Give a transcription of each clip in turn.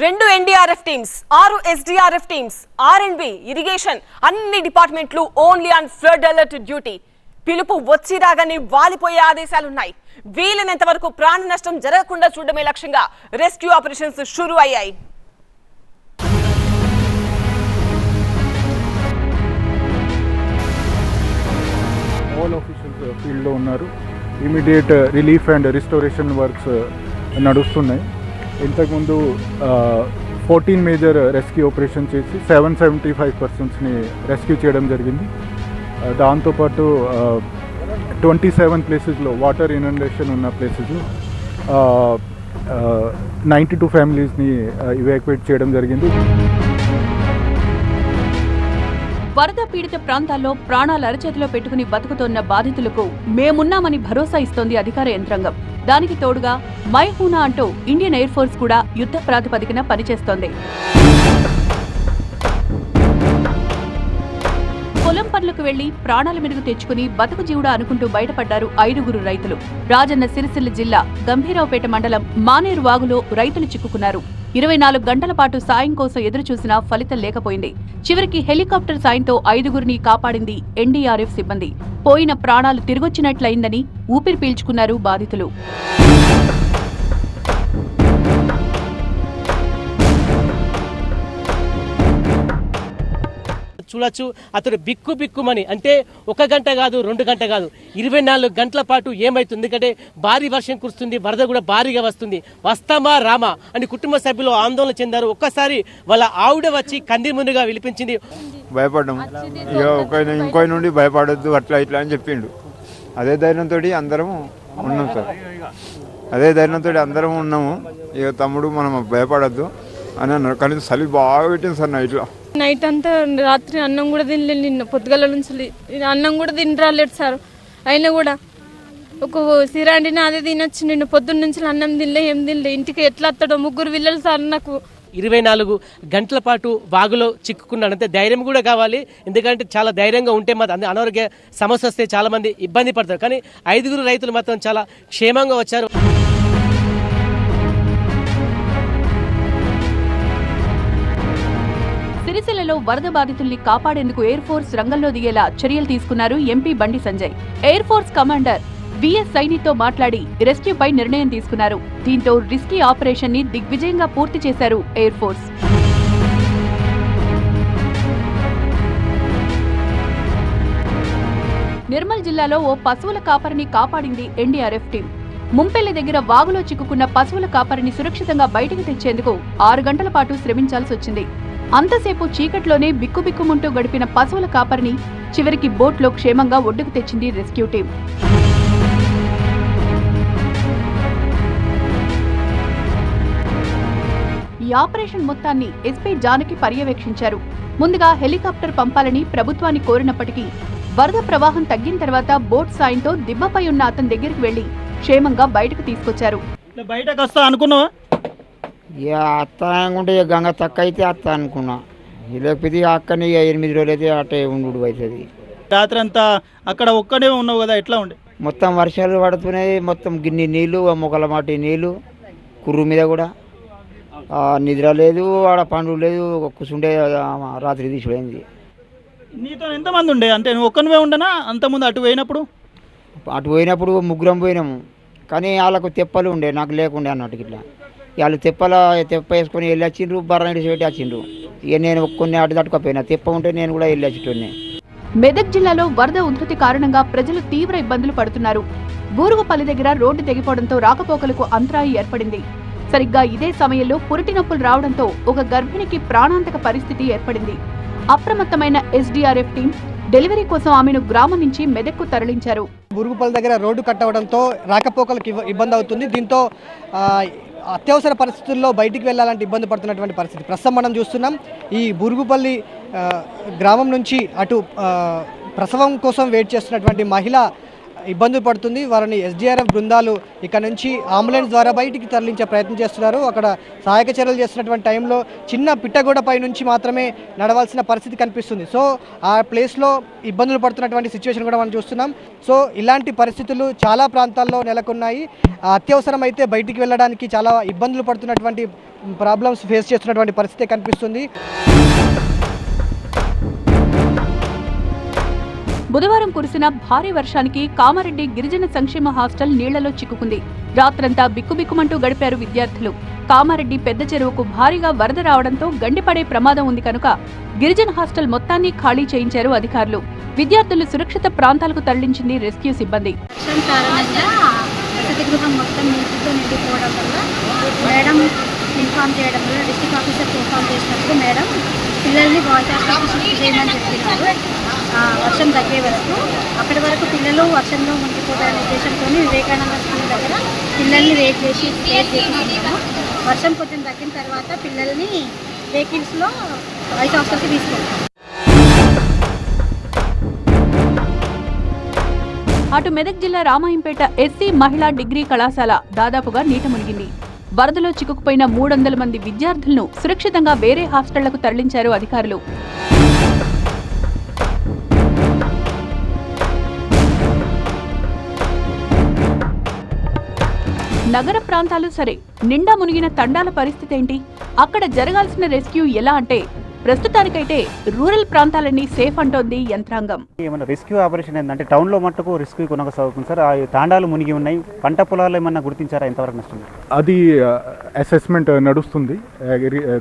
రెండు NDRF teams, 6 SDRF teams, ఆర్ఎండ్బి, irrigation అన్ని డిపార్ట్మెంట్లు only on flood alert duty. పిలుపు వచ్చి రాగానే వాలిపోయే ఆదేశాలున్నాయి. వీలైనంత వరకు ప్రాణ నష్టం జరగకుండా చూడడమే లక్ష్యంగా రెస్క్యూ ఆపరేషన్స్ షురూ అయ్యాయి. ఆల్ ఆఫీషియల్స్ ఫీల్డ్లో ఉన్నారు. Immediate relief and restoration works నడుస్తున్నాయి. ఇంతకుముందు 14 మేజర్ రెస్క్యూ ఆపరేషన్ చేసి 775 పర్సన్స్ని రెస్క్యూ చేయడం జరిగింది. దాంతోపాటు 27 ప్లేసెస్లో వాటర్ ఇనండేషన్ ఉన్న ప్లేసెస్లో 92 ఫ్యామిలీస్ని ఇవాక్యుయేట్ చేయడం జరిగింది. వరద పీడిత ప్రాంతాల్లో ప్రాణాలు అరచేతిలో పెట్టుకుని బతుకుతోన్న బాధితులకు మేమున్నామని భరోసా ఇస్తోంది అధికార యంత్రాంగం. దానికి తోడుగా మై హూనా అంటూ ఇండియన్ ఎయిర్ ఫోర్స్ కూడా యుద్ధ ప్రాతిపదికన పనిచేస్తోంది. పొలం పనులకు వెళ్లి ప్రాణాల మీదకు తెచ్చుకుని బతుకు జీవుడా అనుకుంటూ బయటపడ్డారు 5 రైతులు. రాజన్న సిరిసిల్ల జిల్లా గంభీరావుపేట మండలం మానేరు వాగులో రైతులు చిక్కుకున్నారు. 24 గంటల పాటు సాయం కోసం ఎదురుచూసినా ఫలితం లేకపోయింది. చివరికి హెలికాప్టర్ సాయంతో 5 కాపాడింది ఎన్డీఆర్ఎఫ్ సిబ్బంది. పోయిన ప్రాణాలు తిరిగొచ్చినట్లయిందని ఊపిరి పీల్చుకున్నారు బాధితులు. చూడొచ్చు, అతడు బిక్కుమని అంటే 1 గంట కాదు 2 గంట కాదు 24 గంటల పాటు ఏమైతుంది. ఎందుకంటే భారీ వర్షం కురుస్తుంది, వరద కూడా భారీగా వస్తుంది. వస్తామా రామా అని కుటుంబ సభ్యులు ఆందోళన చెందారు. ఒక్కసారి వాళ్ళ ఆవిడ వచ్చి కంది ముందుగా విలిపించింది. భయపడ్డాము, ఇంకో నుండి భయపడొద్దు అట్లా ఇట్లా అని చెప్పిండు. అదే ధైర్యంతో అందరం ఉన్నాం సార్, అదే ధైర్యంతో అందరం ఉన్నాము. ఇక తమ్ముడు మనం భయపడద్దు అని అన్నారు. కానీ చలి బాగా పెట్టింది సార్ నైట్ అంతా. రాత్రి అన్నం కూడా తినలేదు. నిన్న పొద్దుగల నుంచి అన్నం కూడా తినరాలేదు సార్. అయినా కూడా ఒక సిరాండిని అదే తినొచ్చు. నిన్న పొద్దున్న నుంచి అన్నం తినలే, ఏం తినలే. ఇంటికి ఎట్లా వస్తాడో 3 పిల్లలు సార్ నాకు. 24 గంటల పాటు వాగులో చిక్కుకున్నాడు. అంతే ధైర్యం కూడా కావాలి. ఎందుకంటే చాలా ధైర్యంగా ఉంటే మాత్రం అనారోగ్య సమస్య వస్తే చాలా మంది ఇబ్బంది పడతారు. కానీ 5 రైతులు మాత్రం చాలా క్షేమంగా వచ్చారు. సిరిసిల్లలో వరద బాధితుల్ని కాపాడేందుకు ఎయిర్ ఫోర్స్ రంగంలో దిగేలా చర్యలు తీసుకున్నారు MP Bandi Sanjay. Air force commander VS సైనితో మాట్లాడి రెస్క్యూపై నిర్ణయం తీసుకున్నారు. దీంతో రిస్కీ ఆపరేషన్ ని దిగ్విజయంగా పూర్తి చేశారు ఎయిర్ ఫోర్స్. నిర్మల్ జిల్లాలో ఓ పశువుల కాపరిని కాపాడింది ఎన్డీఆర్ఎఫ్ టీం. ముంపెల్లి దగ్గర వాగులో చిక్కుకున్న పశువుల కాపరిని సురక్షితంగా బయటకు తెచ్చేందుకు 6 గంటల పాటు శ్రమించాల్సి వచ్చింది. అంతసేపు చీకట్లోనే బిక్కుబిక్కుమంటూ గడిపిన పశువుల కాపరిని చివరికి బోట్లో క్షేమంగా ఒడ్డుకు తెచ్చింది రెస్క్యూ టీం. ఈ ఆపరేషన్ మొత్తాన్ని ఎస్పీ జానకి పర్యవేక్షించారు. ముందుగా హెలికాప్టర్ పంపాలని ప్రభుత్వాన్ని కోరినప్పటికీ వరద ప్రవాహం తగ్గిన తర్వాత బోట్ సాయంతో దిబ్బపై ఉన్న అతని దగ్గరికి వెళ్లి క్షేమంగా బయటకు తీసుకొచ్చారు. బయటకు వస్తా అనుకున్నావా? అత్త అనుకుంటే గంగ తక్కువ అయితే అత్త అనుకున్నా. లేకపోతే అక్కడనే 8 రోజులు అయితే అట్టే ఉండు అవుతుంది. రాత్రి అంతా అక్కడ ఒక్కడే ఉన్నావు కదా, ఎట్లా ఉండే? మొత్తం వర్షాలు పడుతున్నాయి. మొత్తం గిన్నె నీళ్ళు, మొక్కల మాటి నీళ్ళు, కుర్రు మీద కూడా నిద్ర లేదు, ఆడ పండు లేదు. కూర్చుంటే రాత్రి తీసుడైంది. నీతో ఎంతమంది ఉండే? అంటే నువ్వు ఒక్కనివే ఉండనా? అంతకుముందు అటు పోయినప్పుడు 3 పోయినాము. కానీ వాళ్ళకు తెప్పలు ఉండే, నాకు లేకుండే అన్నట్టు. ఇట్లా వాళ్ళు తెప్ప వేసుకొని వెళ్ళి వచ్చిండ్రు, బర్ర ఇడిచి పెట్టి వచ్చిండ్రు. ఇక నేను కొన్ని అటు తట్టుకపోయినా, తెప్ప ఉంటే నేను కూడా వెళ్ళి వచ్చేటోనే. మెదక్ జిల్లాలో వరద ఉధృతి కారణంగా ప్రజలు తీవ్ర ఇబ్బందులు పడుతున్నారు. బూరుగుపల్లి దగ్గర రోడ్డు తెగిపోవడంతో రాకపోకలకు అంతరాయం ఏర్పడింది. సరిగ్గా ఇదే సమయంలో పురిటి నొప్పులు రావడంతో ఒక గర్భిణికి ప్రాణాంతక పరిస్థితి ఏర్పడింది. అప్రమత్తమైన ఎస్డీఆర్ఎఫ్ టీం డెలివరీ కోసం ఆమెను గ్రామం నుంచి మెదక్కు తరలించారు. బూరుగుపల్లి దగ్గర రోడ్డు కట్ అవడంతో రాకపోకలకు ఇబ్బంది అవుతుంది. దీంతో అత్యవసర పరిస్థితుల్లో బయటికి వెళ్ళాలంటే ఇబ్బంది పడుతున్నటువంటి పరిస్థితి ప్రస్తుతం మనం చూస్తున్నాం. ఈ బూరుగుపల్లి గ్రామం నుంచి అటు ప్రసవం కోసం వెయిట్ చేస్తున్నటువంటి మహిళ ఇబ్బందులు పడుతుంది. వారిని ఎస్డీఆర్ఎఫ్ బృందాలు ఇక్కడ నుంచి అంబులెన్స్ ద్వారా బయటికి తరలించే ప్రయత్నం చేస్తున్నారు. అక్కడ సహాయక చర్యలు చేస్తున్నటువంటి టైంలో చిన్న పిట్టగోడపై నుంచి మాత్రమే నడవాల్సిన పరిస్థితి కనిపిస్తుంది. సో ఆ ప్లేస్లో ఇబ్బందులు పడుతున్నటువంటి సిచ్యువేషన్ కూడా మనం చూస్తున్నాం. సో ఇలాంటి పరిస్థితులు చాలా ప్రాంతాల్లో నెలకొన్నాయి. అత్యవసరమైతే బయటికి వెళ్ళడానికి చాలా ఇబ్బందులు పడుతున్నటువంటి ప్రాబ్లమ్స్ ఫేస్ చేస్తున్నటువంటి పరిస్థితి కనిపిస్తుంది. బుధవారం కురిసిన భారీ వర్షానికి కామారెడ్డి గిరిజన సంక్షేమ హాస్టల్ నీళ్లలో చిక్కుకుంది. రాత్రంతా బిక్కుబిక్కుమంటూ గడిపారు విద్యార్థులు. కామారెడ్డి పెద్ద చెరువుకు భారీగా వరద రావడంతో గండిపడే ప్రమాదం ఉంది కనుక గిరిజన హాస్టల్ మొత్తాన్ని ఖాళీ చేయించారు అధికారులు. విద్యార్థులు సురక్షిత ప్రాంతాలకు తరలించింది రెస్క్యూ సిబ్బంది. ఇన్ఫార్మ్ చేయడం వల్ల డిస్ట్రిక్ట్ ఆఫీసర్కి ఇన్ఫార్మ్ చేసినప్పుడు మేడం పిల్లల్ని బాయ్స్ హాస్టల్కి షిఫ్ట్ చేయమని చెప్పినారు. వర్షం తగ్గే వరకు అక్కడి వరకు పిల్లలు వర్షంలో మునిగిపోతారనే ఉద్దేశంతో వివేకానంద స్కూల్ దగ్గర పిల్లల్ని వెయిట్ చేస్తున్నాము. వర్షం కొంచెం తగ్గిన తర్వాత పిల్లల్ని వెహికల్స్లో బాయ్స్ హాస్టల్కి తీసుకెళ్తాం. అటు మెదక్ జిల్లా రామాయంపేట ఎస్సీ మహిళా డిగ్రీ కళాశాల దాదాపుగా నీట మునిగింది. వరదలో చిక్కుకుపోయిన 300 మంది విద్యార్థులను సురక్షితంగా వేరే హాస్టళ్లకు తరలించారు అధికారులు. నగర ప్రాంతాలు సరే, నిండా మునిగిన తండాల పరిస్థితి ఏంటి? అక్కడ జరగాల్సిన రెస్క్యూ ఎలా అంటే ప్రస్తుతానికైతే రూరల్ ప్రాంతాలన్నీ సేఫ్ అంటోంది యంత్రాంగం. ఏమన్నా రెస్క్యూ ఆపరేషన్ ఏంటంటే టౌన్లో మట్టుకు రెస్క్యూ కొనసాగుతుంది సార్. ఆ తాండాలు మునిగి ఉన్నాయి. పంట పొలాలు ఏమన్నా గుర్తించారా? ఎంతవరకు నష్టం? అది అసెస్మెంట్ నడుస్తుంది.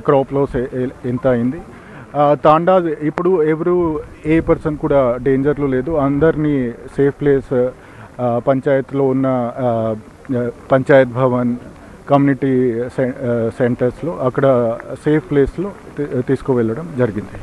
క్రాప్ లాస్ ఎంత అయింది. తాండా ఇప్పుడు ఏ పర్సన్ కూడా డేంజర్లో లేదు. అందరినీ సేఫ్ ప్లేస్ పంచాయత్లో ఉన్న పంచాయత్ భవన్, కమ్యూనిటీ సెంటర్స్లో అక్కడ సేఫ్ ప్లేస్లో తీసుకువెళ్ళడం జరిగింది.